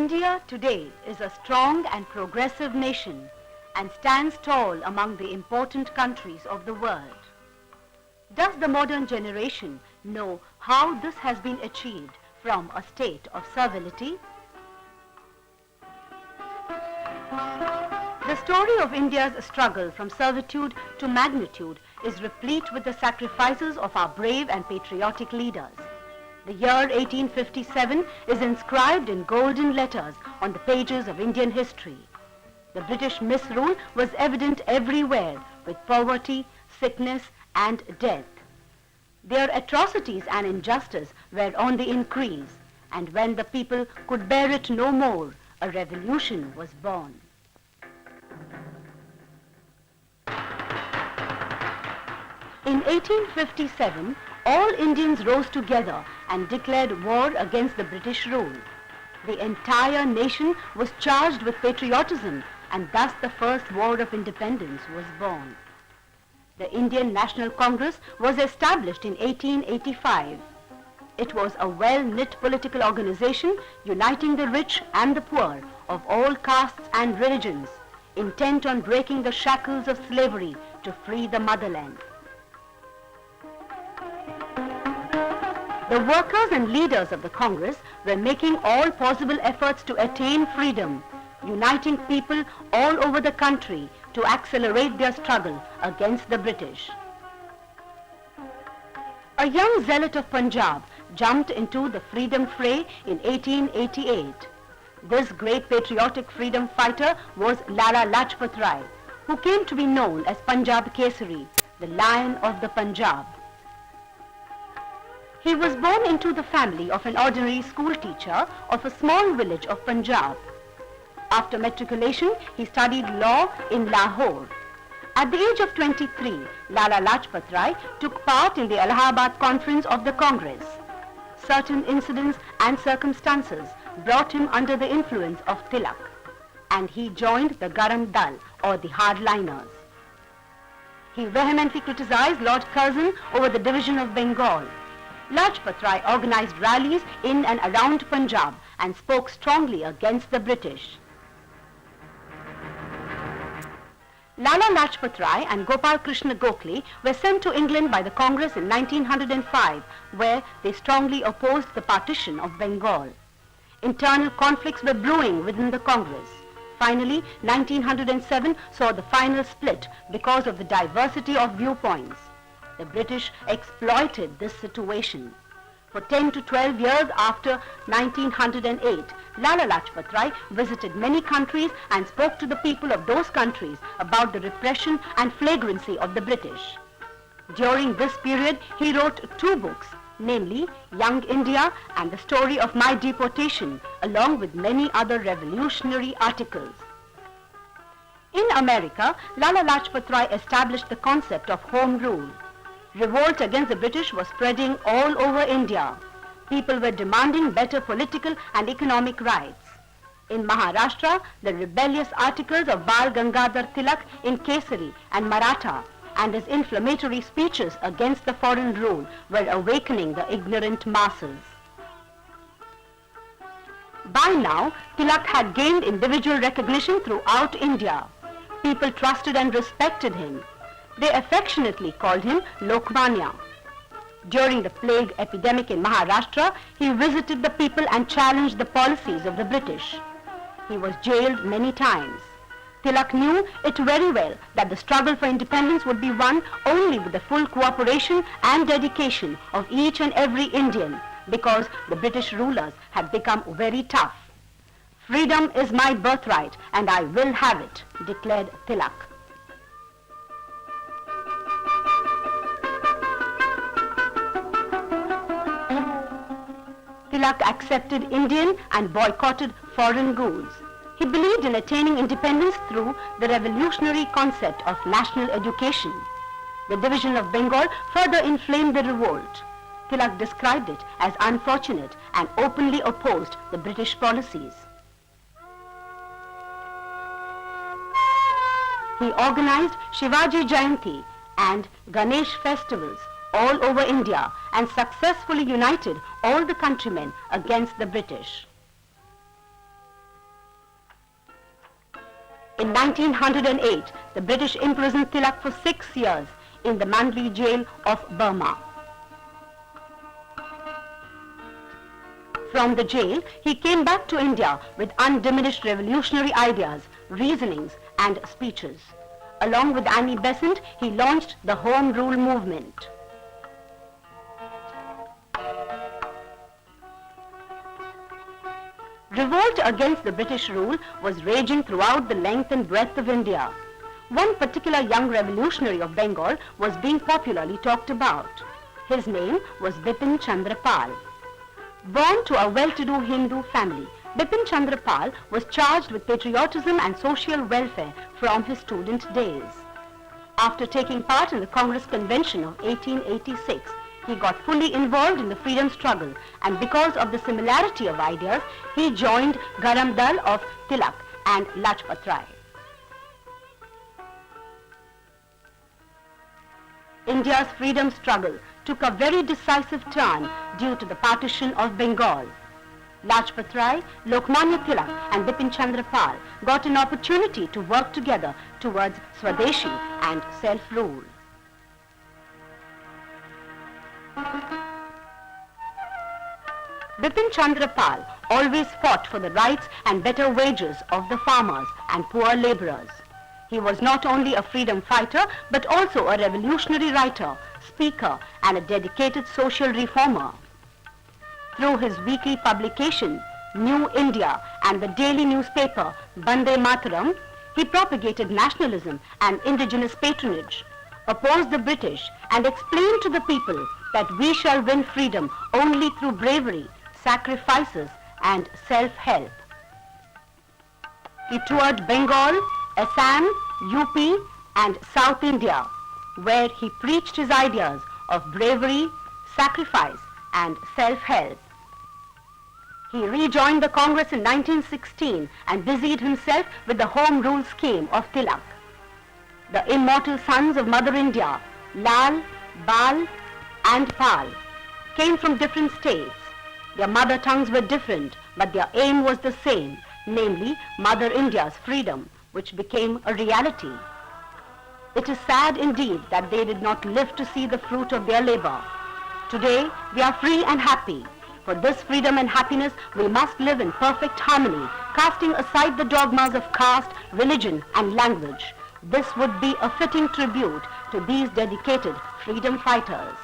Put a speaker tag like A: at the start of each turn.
A: India today is a strong and progressive nation and stands tall among the important countries of the world. Does the modern generation know how this has been achieved from a state of servility? The story of India's struggle from servitude to magnitude is replete with the sacrifices of our brave and patriotic leaders. The year 1857 is inscribed in golden letters on the pages of Indian history. The British misrule was evident everywhere, with poverty, sickness and death. Their atrocities and injustice were on the increase, and when the people could bear it no more, a revolution was born. In 1857, all Indians rose together and declared war against the British rule. The entire nation was charged with patriotism, and thus the first War of Independence was born. The Indian National Congress was established in 1885. It was a well-knit political organization uniting the rich and the poor of all castes and religions, intent on breaking the shackles of slavery to free the motherland. The workers and leaders of the Congress were making all possible efforts to attain freedom, uniting people all over the country to accelerate their struggle against the British. A young zealot of Punjab jumped into the freedom fray in 1888. This great patriotic freedom fighter was Lala Lajpat Rai, who came to be known as Punjab Kesari, the Lion of the Punjab. He was born into the family of an ordinary school teacher of a small village of Punjab. After matriculation, he studied law in Lahore. At the age of 23, Lala Lajpat Rai took part in the Allahabad Conference of the Congress. Certain incidents and circumstances brought him under the influence of Tilak, and he joined the Garam Dal, or the hardliners. He vehemently criticized Lord Curzon over the division of Bengal. Lajpat Rai organized rallies in and around Punjab and spoke strongly against the British. Lala Lajpat Rai and Gopal Krishna Gokhale were sent to England by the Congress in 1905, where they strongly opposed the partition of Bengal. Internal conflicts were brewing within the Congress. Finally, 1907 saw the final split because of the diversity of viewpoints. The British exploited this situation. For 10 to 12 years after 1908, Lala Lajpat Rai visited many countries and spoke to the people of those countries about the repression and flagrancy of the British. During this period, he wrote 2 books, namely Young India and The Story of My Deportation, along with many other revolutionary articles. In America, Lala Lajpat Rai established the concept of Home Rule. Revolt against the British was spreading all over India. People were demanding better political and economic rights. In Maharashtra, the rebellious articles of Bal Gangadhar Tilak in Kesari and Maratha and his inflammatory speeches against the foreign rule were awakening the ignorant masses. By now, Tilak had gained individual recognition throughout India. People trusted and respected him. They affectionately called him Lokmanya. During the plague epidemic in Maharashtra, he visited the people and challenged the policies of the British. He was jailed many times. Tilak knew it very well that the struggle for independence would be won only with the full cooperation and dedication of each and every Indian, because the British rulers had become very tough. "Freedom is my birthright and I will have it," declared Tilak. Tilak accepted Indian and boycotted foreign goods. He believed in attaining independence through the revolutionary concept of national education. The division of Bengal further inflamed the revolt. Tilak described it as unfortunate and openly opposed the British policies. He organized Shivaji Jayanti and Ganesh festivals all over India and successfully united all the countrymen against the British. In 1908, the British imprisoned Tilak for 6 years in the Mandalay jail of Burma. From the jail, he came back to India with undiminished revolutionary ideas, reasonings and speeches. Along with Annie Besant, he launched the Home Rule movement. Revolt against the British rule was raging throughout the length and breadth of India. One particular young revolutionary of Bengal was being popularly talked about. His name was Bipin Chandra Pal. Born to a well-to-do Hindu family, Bipin Chandra Pal was charged with patriotism and social welfare from his student days. After taking part in the Congress Convention of 1886, he got fully involved in the freedom struggle, and because of the similarity of ideas, he joined Garam Dal of Tilak and Lajpat Rai. India's freedom struggle took a very decisive turn due to the partition of Bengal. Lajpat Rai, Lokmanya Tilak and Bipin Chandra Pal got an opportunity to work together towards Swadeshi and self-rule. Bipin Chandra Pal always fought for the rights and better wages of the farmers and poor laborers. He was not only a freedom fighter but also a revolutionary writer, speaker and a dedicated social reformer. Through his weekly publication, New India, and the daily newspaper, Bande Mataram, he propagated nationalism and indigenous patronage, opposed the British, and explained to the people that we shall win freedom only through bravery, sacrifices, and self-help. He toured Bengal, Assam, UP, and South India, where he preached his ideas of bravery, sacrifice, and self-help. He rejoined the Congress in 1916 and busied himself with the Home Rule scheme of Tilak. The immortal sons of Mother India, Lal, Bal, and Pal, came from different states. Their mother tongues were different, but their aim was the same, namely Mother India's freedom, which became a reality. It is sad indeed that they did not live to see the fruit of their labor. Today, we are free and happy. For this freedom and happiness, we must live in perfect harmony, casting aside the dogmas of caste, religion, and language. This would be a fitting tribute to these dedicated freedom fighters.